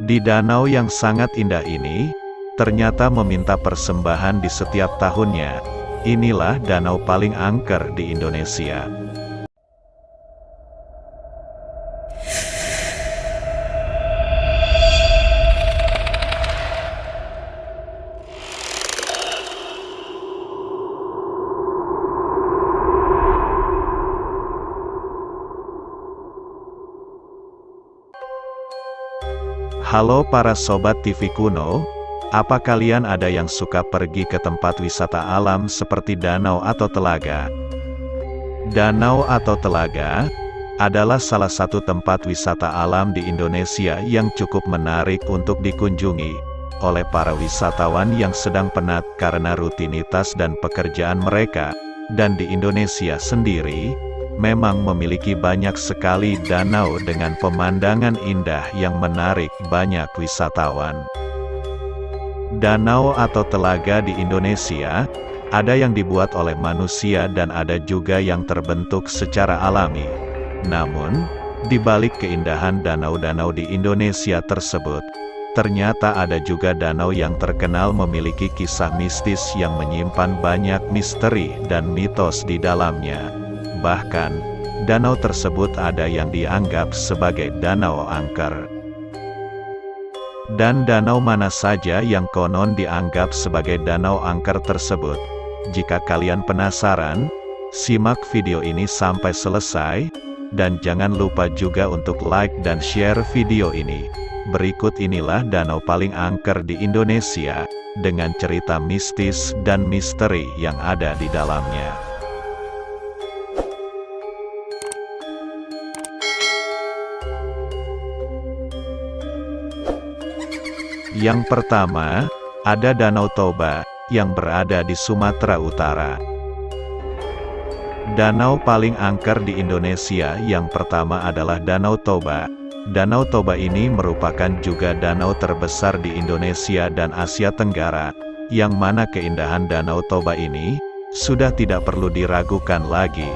Di danau yang sangat indah ini, ternyata meminta persembahan di setiap tahunnya. Inilah danau paling angker di Indonesia. Halo para sobat TV Kuno, apa kalian ada yang suka pergi ke tempat wisata alam seperti danau atau telaga? Danau atau telaga adalah salah satu tempat wisata alam di Indonesia yang cukup menarik untuk dikunjungi oleh para wisatawan yang sedang penat karena rutinitas dan pekerjaan mereka. Dan di Indonesia sendiri, memang memiliki banyak sekali danau dengan pemandangan indah yang menarik banyak wisatawan. Danau atau telaga di Indonesia, ada yang dibuat oleh manusia dan ada juga yang terbentuk secara alami. Namun, di balik keindahan danau-danau di Indonesia tersebut, ternyata ada juga danau yang terkenal memiliki kisah mistis yang menyimpan banyak misteri dan mitos di dalamnya. Bahkan, danau tersebut ada yang dianggap sebagai danau angker. Dan danau mana saja yang konon dianggap sebagai danau angker tersebut? Jika kalian penasaran, simak video ini sampai selesai, dan jangan lupa juga untuk like dan share video ini. Berikut inilah danau paling angker di Indonesia, dengan cerita mistis dan misteri yang ada di dalamnya. Yang pertama, ada Danau Toba, yang berada di Sumatera Utara. Danau paling angker di Indonesia yang pertama adalah Danau Toba. Danau Toba ini merupakan juga danau terbesar di Indonesia dan Asia Tenggara, yang mana keindahan Danau Toba ini sudah tidak perlu diragukan lagi,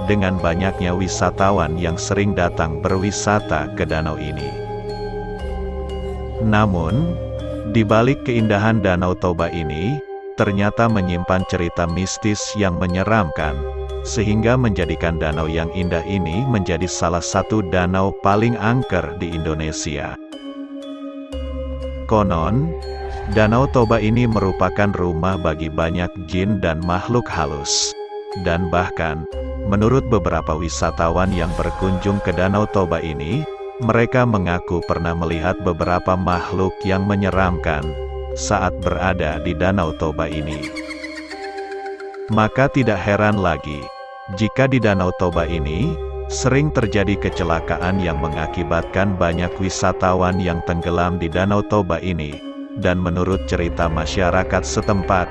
dengan banyaknya wisatawan yang sering datang berwisata ke danau ini. Namun, di balik keindahan Danau Toba ini, ternyata menyimpan cerita mistis yang menyeramkan, sehingga menjadikan danau yang indah ini menjadi salah satu danau paling angker di Indonesia. Konon, Danau Toba ini merupakan rumah bagi banyak jin dan makhluk halus. Dan bahkan, menurut beberapa wisatawan yang berkunjung ke Danau Toba ini, mereka mengaku pernah melihat beberapa makhluk yang menyeramkan saat berada di Danau Toba ini. Maka tidak heran lagi, jika di Danau Toba ini, sering terjadi kecelakaan yang mengakibatkan banyak wisatawan yang tenggelam di Danau Toba ini. Dan menurut cerita masyarakat setempat,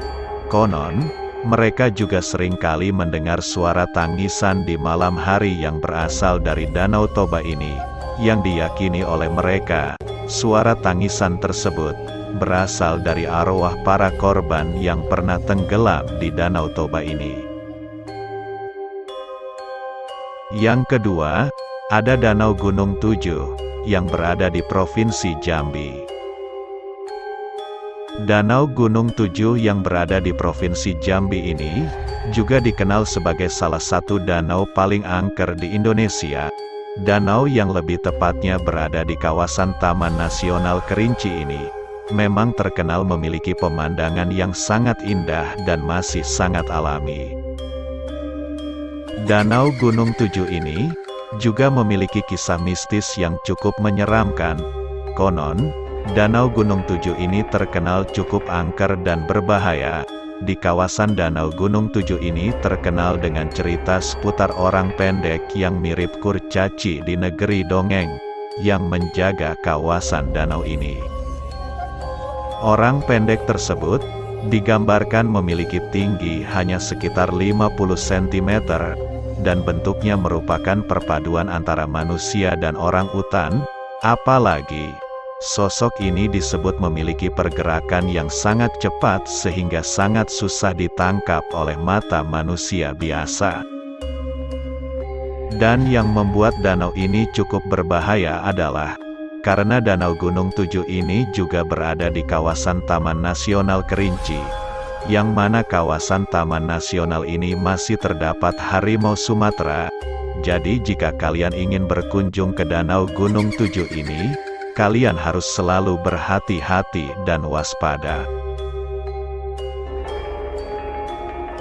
konon, mereka juga sering kali mendengar suara tangisan di malam hari yang berasal dari Danau Toba ini. Yang diyakini oleh mereka, suara tangisan tersebut berasal dari arwah para korban yang pernah tenggelam di Danau Toba ini. Yang kedua, ada Danau Gunung Tujuh, yang berada di Provinsi Jambi. Danau Gunung Tujuh yang berada di Provinsi Jambi ini, juga dikenal sebagai salah satu danau paling angker di Indonesia. Danau yang lebih tepatnya berada di kawasan Taman Nasional Kerinci ini, memang terkenal memiliki pemandangan yang sangat indah dan masih sangat alami. Danau Gunung Tujuh ini, juga memiliki kisah mistis yang cukup menyeramkan. Konon, Danau Gunung Tujuh ini terkenal cukup angker dan berbahaya. Di kawasan Danau Gunung Tujuh ini terkenal dengan cerita seputar orang pendek yang mirip kurcaci di negeri dongeng, yang menjaga kawasan danau ini. Orang pendek tersebut, digambarkan memiliki tinggi hanya sekitar 50 cm, dan bentuknya merupakan perpaduan antara manusia dan orang utan, apalagi sosok ini disebut memiliki pergerakan yang sangat cepat sehingga sangat susah ditangkap oleh mata manusia biasa. Dan yang membuat danau ini cukup berbahaya adalah karena Danau Gunung Tujuh ini juga berada di kawasan Taman Nasional Kerinci, yang mana kawasan Taman Nasional ini masih terdapat harimau Sumatera. Jadi jika kalian ingin berkunjung ke Danau Gunung Tujuh ini, kalian harus selalu berhati-hati dan waspada.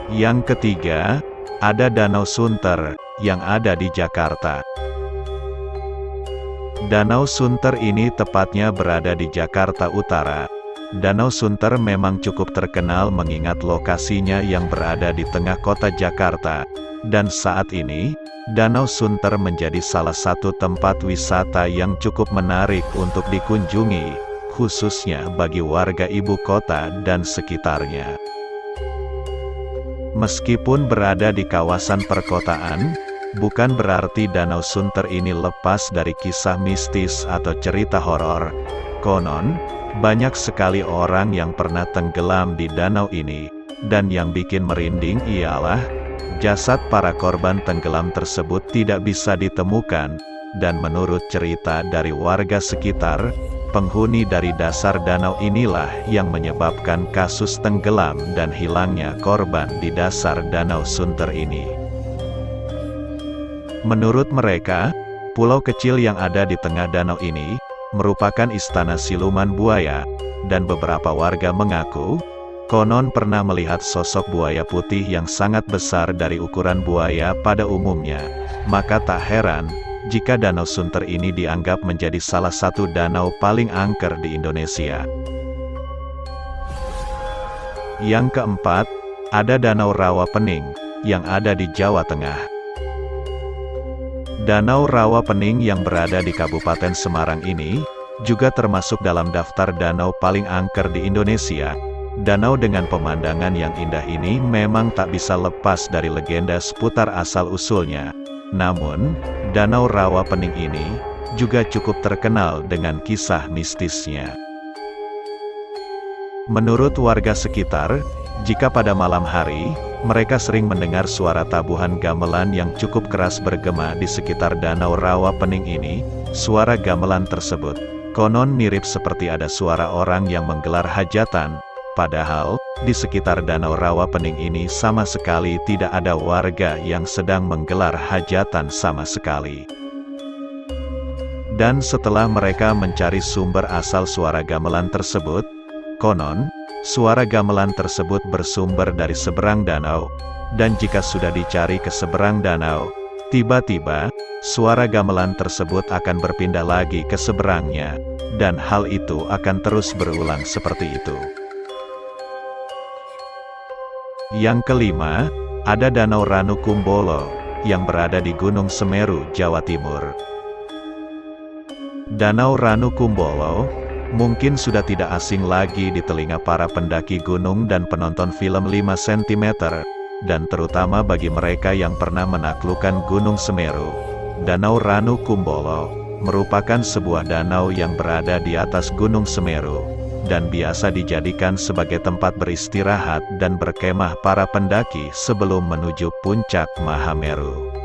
Yang ketiga, ada Danau Sunter, yang ada di Jakarta. Danau Sunter ini tepatnya berada di Jakarta Utara. Danau Sunter memang cukup terkenal mengingat lokasinya yang berada di tengah kota Jakarta, dan saat ini, Danau Sunter menjadi salah satu tempat wisata yang cukup menarik untuk dikunjungi, khususnya bagi warga ibu kota dan sekitarnya. Meskipun berada di kawasan perkotaan, bukan berarti Danau Sunter ini lepas dari kisah mistis atau cerita horor. Konon, banyak sekali orang yang pernah tenggelam di danau ini, dan yang bikin merinding ialah jasad para korban tenggelam tersebut tidak bisa ditemukan, dan menurut cerita dari warga sekitar, penghuni dari dasar danau inilah yang menyebabkan kasus tenggelam dan hilangnya korban di dasar Danau Sunter ini. Menurut mereka, pulau kecil yang ada di tengah danau ini merupakan istana siluman buaya, dan beberapa warga mengaku konon pernah melihat sosok buaya putih yang sangat besar dari ukuran buaya pada umumnya. Maka tak heran jika Danau Sunter ini dianggap menjadi salah satu danau paling angker di Indonesia. Yang keempat, ada Danau Rawapening, yang ada di Jawa Tengah. Danau Rawapening yang berada di Kabupaten Semarang ini juga termasuk dalam daftar danau paling angker di Indonesia. Danau dengan pemandangan yang indah ini memang tak bisa lepas dari legenda seputar asal-usulnya. Namun, Danau Rawapening ini juga cukup terkenal dengan kisah mistisnya. Menurut warga sekitar, jika pada malam hari, mereka sering mendengar suara tabuhan gamelan yang cukup keras bergema di sekitar Danau Rawapening ini. Suara gamelan tersebut konon mirip seperti ada suara orang yang menggelar hajatan. Padahal, di sekitar Danau Rawapening ini sama sekali tidak ada warga yang sedang menggelar hajatan sama sekali. Dan setelah mereka mencari sumber asal suara gamelan tersebut, konon, suara gamelan tersebut bersumber dari seberang danau, dan jika sudah dicari ke seberang danau, tiba-tiba, suara gamelan tersebut akan berpindah lagi ke seberangnya, dan hal itu akan terus berulang seperti itu. Yang kelima, ada Danau Ranukumbolo, yang berada di Gunung Semeru, Jawa Timur. Danau Ranukumbolo mungkin sudah tidak asing lagi di telinga para pendaki gunung dan penonton film 5 cm, dan terutama bagi mereka yang pernah menaklukkan Gunung Semeru. Danau Ranukumbolo merupakan sebuah danau yang berada di atas Gunung Semeru, dan biasa dijadikan sebagai tempat beristirahat dan berkemah para pendaki sebelum menuju puncak Mahameru.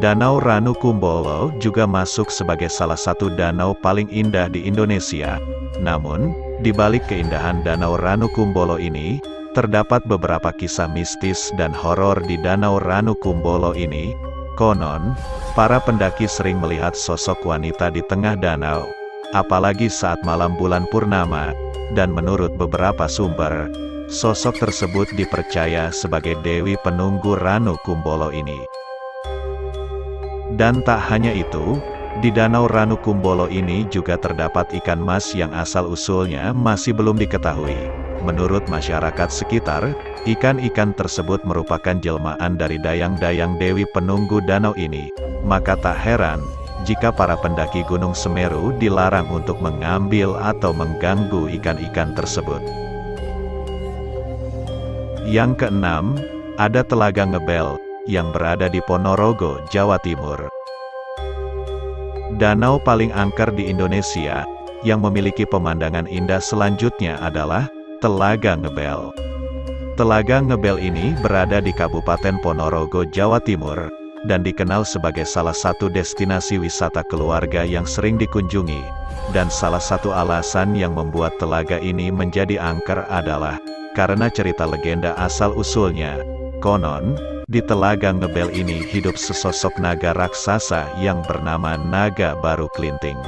Danau Ranukumbolo juga masuk sebagai salah satu danau paling indah di Indonesia. Namun, di balik keindahan Danau Ranukumbolo ini, terdapat beberapa kisah mistis dan horor di Danau Ranukumbolo ini. Konon, para pendaki sering melihat sosok wanita di tengah danau, apalagi saat malam bulan purnama, dan menurut beberapa sumber, sosok tersebut dipercaya sebagai Dewi Penunggu Ranukumbolo ini. Dan tak hanya itu, di Danau Ranukumbolo ini juga terdapat ikan mas yang asal-usulnya masih belum diketahui. Menurut masyarakat sekitar, ikan-ikan tersebut merupakan jelmaan dari dayang-dayang Dewi Penunggu danau ini. Maka tak heran jika para pendaki Gunung Semeru dilarang untuk mengambil atau mengganggu ikan-ikan tersebut. Yang keenam, ada Telaga Ngebel, yang berada di Ponorogo, Jawa Timur. Danau paling angker di Indonesia, yang memiliki pemandangan indah selanjutnya adalah Telaga Ngebel. Telaga Ngebel ini berada di Kabupaten Ponorogo, Jawa Timur. dan dikenal sebagai salah satu destinasi wisata keluarga yang sering dikunjungi, dan salah satu alasan yang membuat telaga ini menjadi angker adalah karena cerita legenda asal-usulnya. Konon, di Telaga Ngebel ini hidup sesosok naga raksasa yang bernama Naga Baru Klinting.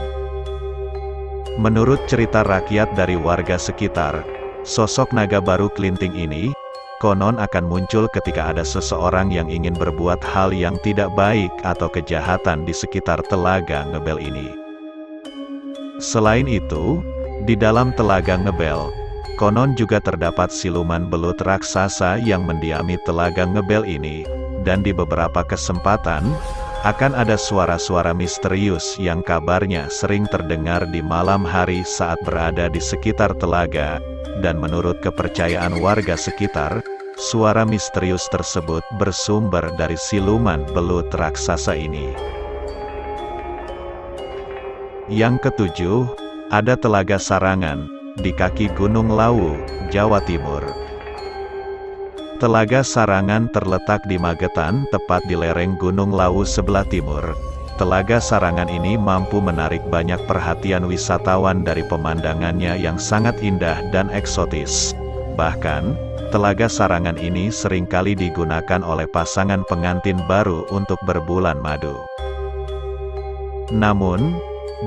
Menurut cerita rakyat dari warga sekitar, sosok Naga Baru Klinting ini konon akan muncul ketika ada seseorang yang ingin berbuat hal yang tidak baik atau kejahatan di sekitar Telaga Ngebel ini. Selain itu, di dalam Telaga Ngebel, konon juga terdapat siluman belut raksasa yang mendiami Telaga Ngebel ini, dan di beberapa kesempatan, akan ada suara-suara misterius yang kabarnya sering terdengar di malam hari saat berada di sekitar telaga, dan menurut kepercayaan warga sekitar, suara misterius tersebut bersumber dari siluman belut raksasa ini. Yang ketujuh, ada Telaga Sarangan, di kaki Gunung Lawu, Jawa Timur. Telaga Sarangan terletak di Magetan, tepat di lereng Gunung Lawu sebelah timur. Telaga Sarangan ini mampu menarik banyak perhatian wisatawan dari pemandangannya yang sangat indah dan eksotis. Bahkan, Telaga Sarangan ini seringkali digunakan oleh pasangan pengantin baru untuk berbulan madu. Namun,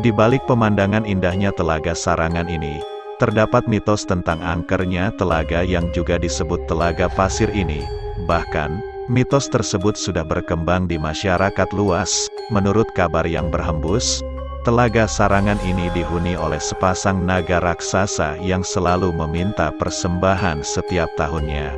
di balik pemandangan indahnya Telaga Sarangan ini, terdapat mitos tentang angkernya telaga yang juga disebut Telaga Pasir ini. Bahkan, mitos tersebut sudah berkembang di masyarakat luas. Menurut kabar yang berhembus, Telaga Sarangan ini dihuni oleh sepasang naga raksasa yang selalu meminta persembahan setiap tahunnya.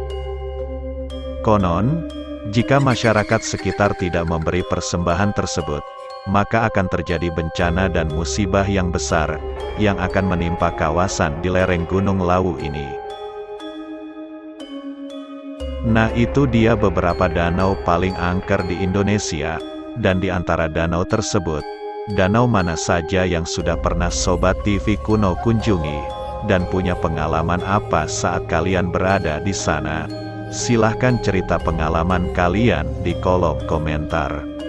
Konon, jika masyarakat sekitar tidak memberi persembahan tersebut, maka akan terjadi bencana dan musibah yang besar, yang akan menimpa kawasan di lereng Gunung Lawu ini. Nah, itu dia beberapa danau paling angker di Indonesia, dan di antara danau tersebut, danau mana saja yang sudah pernah Sobat TV Kuno kunjungi, dan punya pengalaman apa saat kalian berada di sana? Silahkan cerita pengalaman kalian di kolom komentar.